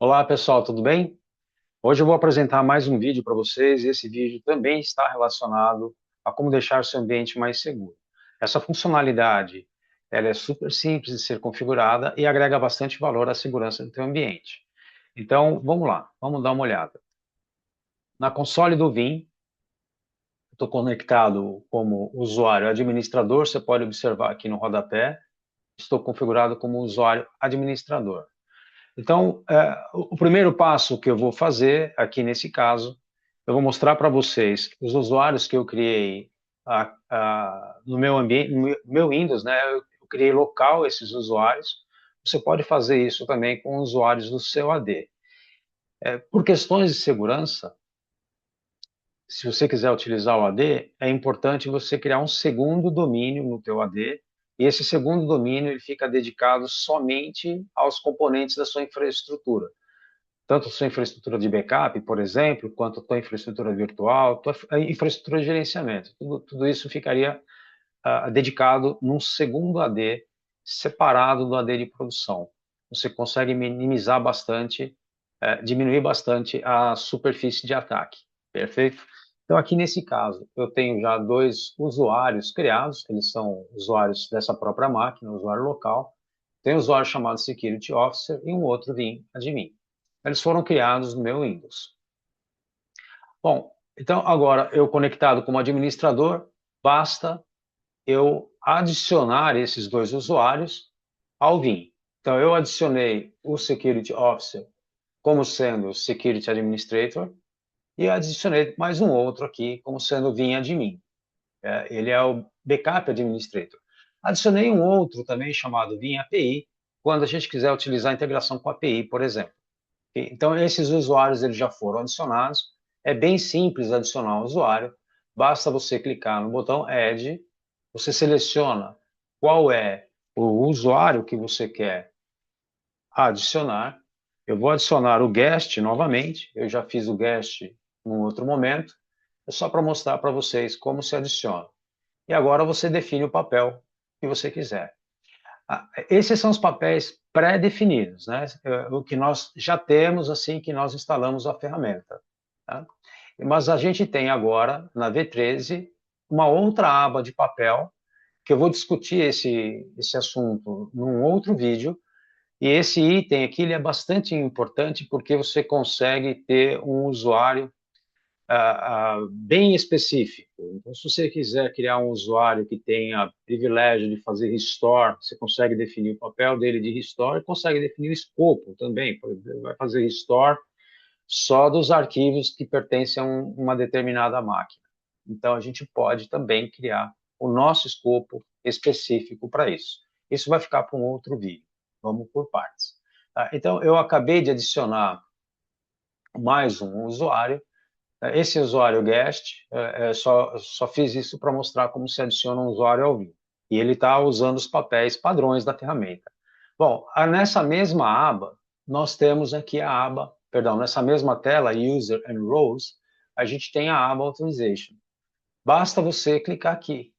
Olá pessoal, tudo bem? Hoje eu vou apresentar mais um vídeo para vocês e esse vídeo também está relacionado a como deixar seu ambiente mais seguro. Essa funcionalidade, ela é super simples de ser configurada e agrega bastante valor à segurança do teu ambiente. Então, vamos lá, vamos dar uma olhada. Na console do Vim, estou conectado como usuário administrador, você pode observar aqui no rodapé, estou configurado como usuário administrador. Então, o primeiro passo que eu vou fazer aqui nesse caso, eu vou mostrar para vocês os usuários que eu criei no meu ambiente, no meu Windows, né? Eu criei local esses usuários. Você pode fazer isso também com usuários do seu AD. Por questões de segurança, se você quiser utilizar o AD, é importante você criar um segundo domínio no teu AD, e esse segundo domínio ele fica dedicado somente aos componentes da sua infraestrutura. Tanto a sua infraestrutura de backup, por exemplo, quanto a tua infraestrutura virtual, tua infraestrutura de gerenciamento. Tudo isso ficaria dedicado num segundo AD, separado do AD de produção. Você consegue minimizar bastante, diminuir bastante a superfície de ataque. Perfeito? Então, aqui nesse caso, eu tenho já dois usuários criados, eles são usuários dessa própria máquina, usuário local. Tem um usuário chamado Security Officer e um outro Vim Admin. Eles foram criados no meu Windows. Bom, então agora eu conectado como administrador, basta eu adicionar esses dois usuários ao Vim. Então eu adicionei o Security Officer como sendo Security Administrator e adicionei mais um outro aqui como sendo Vim Admin. Ele é o Backup Administrator. Adicionei um outro também chamado Vim API, quando a gente quiser utilizar a integração com a API, por exemplo. Então, esses usuários eles já foram adicionados. É bem simples adicionar um usuário. Basta você clicar no botão Add, você seleciona qual é o usuário que você quer adicionar. Eu vou adicionar o guest novamente. Eu já fiz o guest num outro momento. É só para mostrar para vocês como se adiciona. E agora você define o papel que você quiser. Esses são os papéis pré-definidos, né? O que nós já temos assim que nós instalamos a ferramenta. Tá? Mas a gente tem agora, na V13, uma outra aba de papel, que eu vou discutir esse assunto num outro vídeo, e esse item aqui ele é bastante importante porque você consegue ter um usuário bem específico. Então, se você quiser criar um usuário que tenha privilégio de fazer restore, você consegue definir o papel dele de restore e consegue definir o escopo também. Vai fazer restore só dos arquivos que pertencem a uma determinada máquina. Então, a gente pode também criar o nosso escopo específico para isso. Isso vai ficar para um outro vídeo. Vamos por partes. Tá? Então, eu acabei de adicionar mais um usuário. Esse usuário guest, só fiz isso para mostrar como se adiciona um usuário ao vivo. E ele está usando os papéis padrões da ferramenta. Bom, nessa mesma aba, nós temos aqui a aba, perdão, nessa mesma tela, User and Roles, a gente tem a aba Authorization. Basta você clicar aqui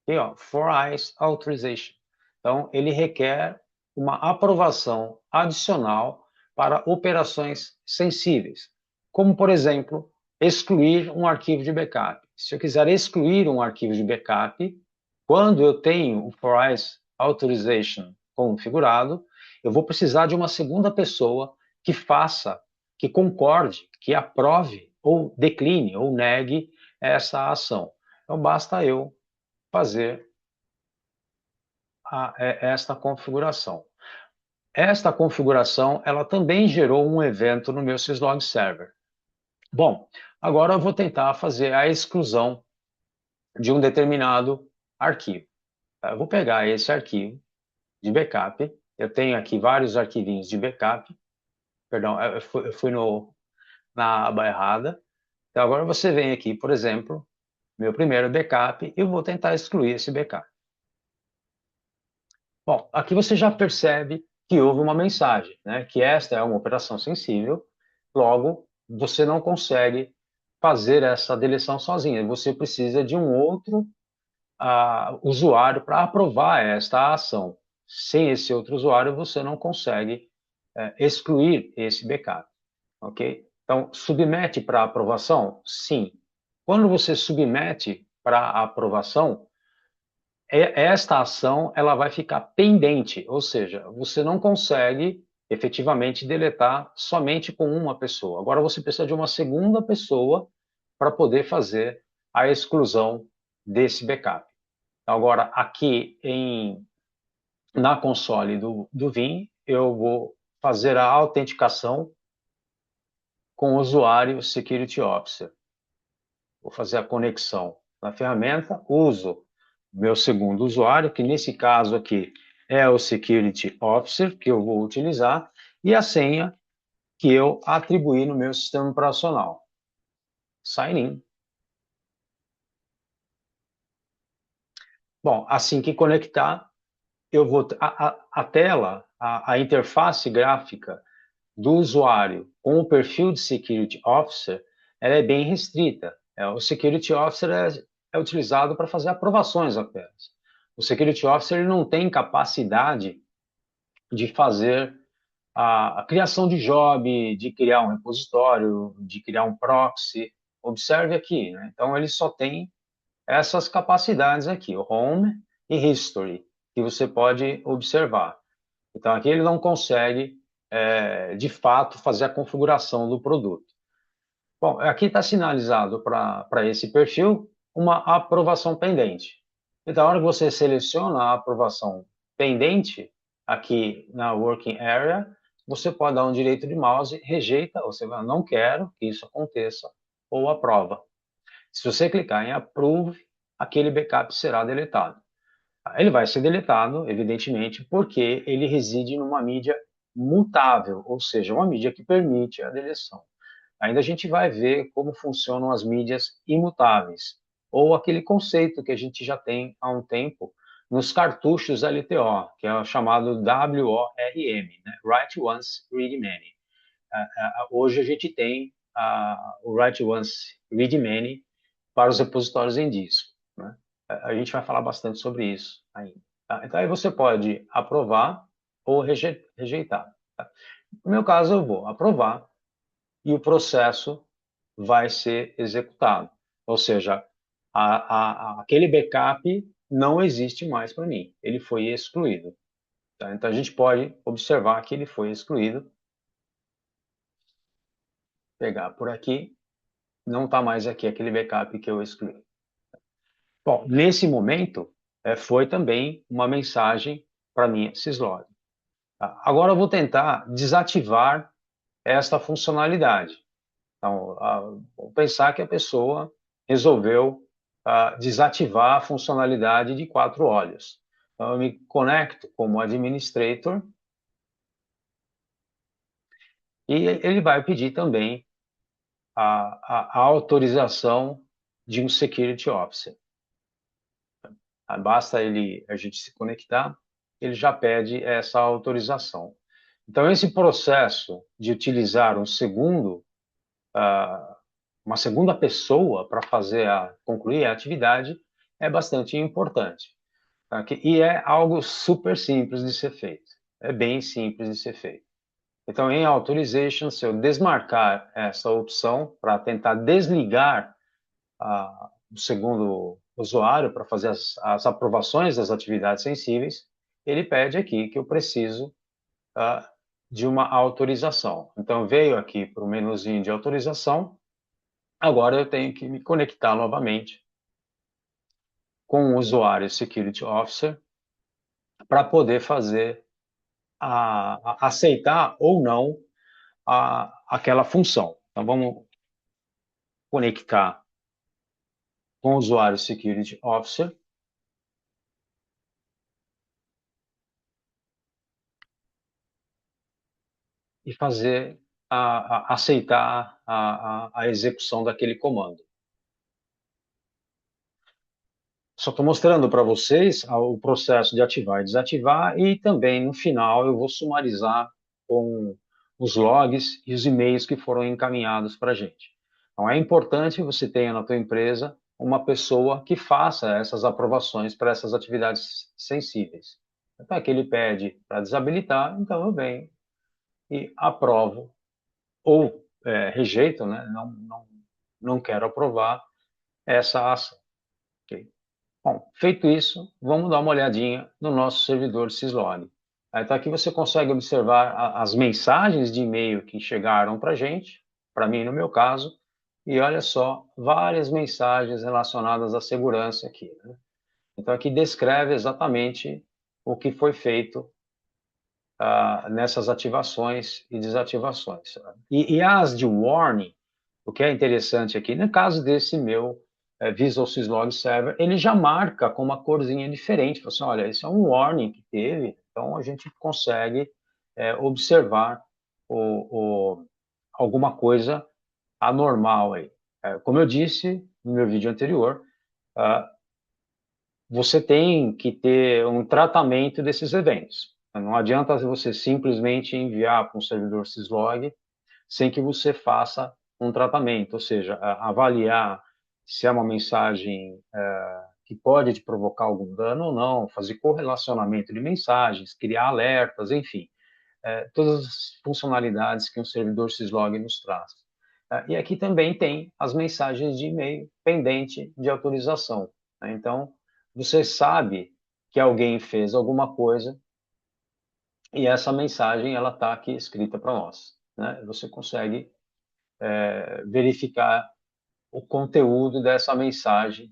ó, For Eyes Authorization. Então, ele requer uma aprovação adicional para operações sensíveis, como, por exemplo, excluir um arquivo de backup. Se eu quiser excluir um arquivo de backup, quando eu tenho o For Eyes Authorization configurado, eu vou precisar de uma segunda pessoa que faça, que concorde, que aprove ou decline ou negue essa ação. Então, basta eu fazer esta configuração. Esta configuração, ela também gerou um evento no meu syslog server. Bom, agora eu vou tentar fazer a exclusão de um determinado arquivo. Eu vou pegar esse arquivo de backup, eu tenho aqui vários arquivinhos de backup, perdão, eu fui na aba errada. Então agora você vem aqui, por exemplo, meu primeiro backup, e eu vou tentar excluir esse backup. Bom, aqui você já percebe que houve uma mensagem, né? Que esta é uma operação sensível, logo você não consegue fazer essa deleção sozinha. Você precisa de um outro usuário para aprovar esta ação. Sem esse outro usuário, você não consegue excluir esse backup, ok? Então, submete para aprovação? Sim. Quando você submete para aprovação, esta ação ela vai ficar pendente, ou seja, você não consegue efetivamente deletar somente com uma pessoa. Agora você precisa de uma segunda pessoa para poder fazer a exclusão desse backup. Agora, aqui na console do Vim, eu vou fazer a autenticação com o usuário Security Officer. Vou fazer a conexão na ferramenta, uso meu segundo usuário, que nesse caso aqui é o Security Officer, que eu vou utilizar, e a senha que eu atribuí no meu sistema operacional. Sign in. Bom, assim que conectar, eu vou a tela, a interface gráfica do usuário com o perfil de Security Officer, ela é bem restrita. O Security Officer é utilizado para fazer aprovações apenas. O Security Officer ele não tem capacidade de fazer a criação de job, de criar um repositório, de criar um proxy. Observe aqui, né? Então ele só tem essas capacidades aqui, o Home e History, que você pode observar. Então aqui ele não consegue, de fato, fazer a configuração do produto. Bom, aqui está sinalizado para esse perfil uma aprovação pendente. Então, na hora que você seleciona a aprovação pendente, aqui na Working Area, você pode dar um direito de mouse, rejeita, ou você vai, não quero que isso aconteça, ou aprova. Se você clicar em Approve, aquele backup será deletado. Ele vai ser deletado, evidentemente, porque ele reside numa mídia mutável, ou seja, uma mídia que permite a deleção. Ainda a gente vai ver como funcionam as mídias imutáveis, ou aquele conceito que a gente já tem há um tempo nos cartuchos LTO, que é o chamado WORM, né? Write Once, Read Many. Hoje a gente tem o Write Once, Read Many para os repositórios em disco, né? A gente vai falar bastante sobre isso ainda. Tá? Então aí você pode aprovar ou rejeitar. Tá? No meu caso eu vou aprovar e o processo vai ser executado. Ou seja, aquele backup não existe mais para mim, ele foi excluído. Tá? Então a gente pode observar que ele foi excluído, pegar por aqui, não está mais aqui aquele backup que eu excluí. Bom, nesse momento, foi também uma mensagem para mim, syslog. Tá? Agora eu vou tentar desativar esta funcionalidade. Então, vamos pensar que a pessoa resolveu desativar a funcionalidade de 4 olhos. Então, eu me conecto como administrator e ele vai pedir também a autorização de um security officer. Basta a gente se conectar, ele já pede essa autorização. Então, esse processo de utilizar uma segunda pessoa para concluir a atividade é bastante importante. Tá? E é algo super simples de ser feito. É bem simples de ser feito. Então, em Authorization, se eu desmarcar essa opção para tentar desligar o segundo usuário para fazer as aprovações das atividades sensíveis, ele pede aqui que eu preciso de uma autorização. Então, veio aqui para o menuzinho de autorização, agora eu tenho que me conectar novamente com o usuário Security Officer para poder fazer aceitar ou não aquela função. Então, vamos conectar com o usuário Security Officer e fazer aceitar a execução daquele comando. Só estou mostrando para vocês o processo de ativar e desativar e também no final eu vou sumarizar com os logs e os e-mails que foram encaminhados para a gente. Então é importante você tenha na tua empresa uma pessoa que faça essas aprovações para essas atividades sensíveis. Então aqui ele pede para desabilitar, então eu venho e aprovo ou rejeito, né? Não quero aprovar essa ação. Okay? Bom, feito isso, vamos dar uma olhadinha no nosso servidor Syslog. Então aqui você consegue observar as mensagens de e-mail que chegaram para a gente, para mim no meu caso, e olha só, várias mensagens relacionadas à segurança aqui. Né? Então aqui descreve exatamente o que foi feito nessas ativações e desativações. E as de warning, o que é interessante aqui, no caso desse meu Visual Syslog Server, ele já marca com uma corzinha diferente. Fala assim, olha, esse é um warning que teve, então a gente consegue observar alguma coisa anormal aí. Como eu disse no meu vídeo anterior, você tem que ter um tratamento desses eventos. Não adianta você simplesmente enviar para um servidor syslog sem que você faça um tratamento, ou seja, avaliar se é uma mensagem que pode te provocar algum dano ou não, fazer correlacionamento de mensagens, criar alertas, enfim, todas as funcionalidades que um servidor syslog nos traz. E aqui também tem as mensagens de e-mail pendente de autorização. Né? Então, você sabe que alguém fez alguma coisa e essa mensagem ela está aqui escrita para nós. Né? Você consegue verificar o conteúdo dessa mensagem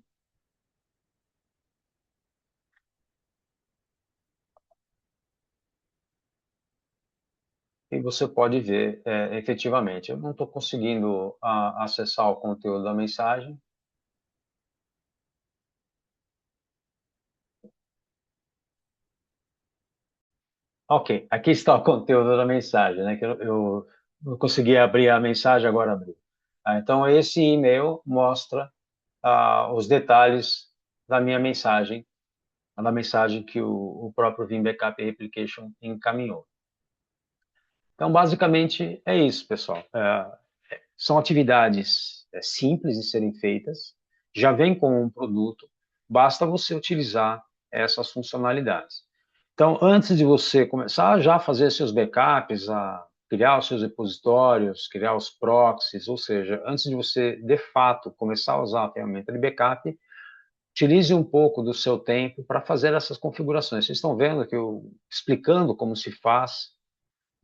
e você pode ver efetivamente. Eu não estou conseguindo acessar o conteúdo da mensagem. Ok, aqui está o conteúdo da mensagem, né? Que eu não consegui abrir a mensagem, agora abri. Então, esse e-mail mostra os detalhes da minha mensagem, da mensagem que o próprio Vim Backup Application encaminhou. Então, basicamente, é isso, pessoal. São atividades simples de serem feitas, já vem com um produto, basta você utilizar essas funcionalidades. Então, antes de você começar já a fazer seus backups, a criar os seus repositórios, criar os proxies, ou seja, antes de você, de fato, começar a usar a ferramenta de backup, utilize um pouco do seu tempo para fazer essas configurações. Vocês estão vendo que eu explicando como se faz,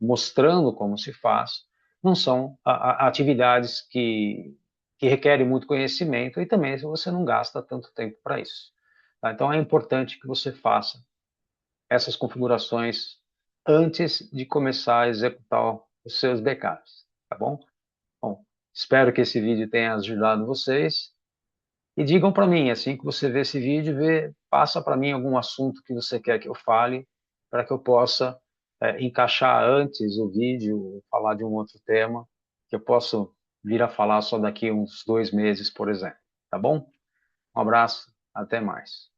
mostrando como se faz, não são atividades que requerem muito conhecimento e também você não gasta tanto tempo para isso. Tá? Então é importante que você faça essas configurações antes de começar a executar os seus backups, tá bom? Bom, espero que esse vídeo tenha ajudado vocês e digam para mim, assim que você vê esse vídeo, passa para mim algum assunto que você quer que eu fale, para que eu possa encaixar antes o vídeo, falar de um outro tema, que eu posso vir a falar só daqui uns 2 meses, por exemplo. Tá bom? Um abraço, até mais.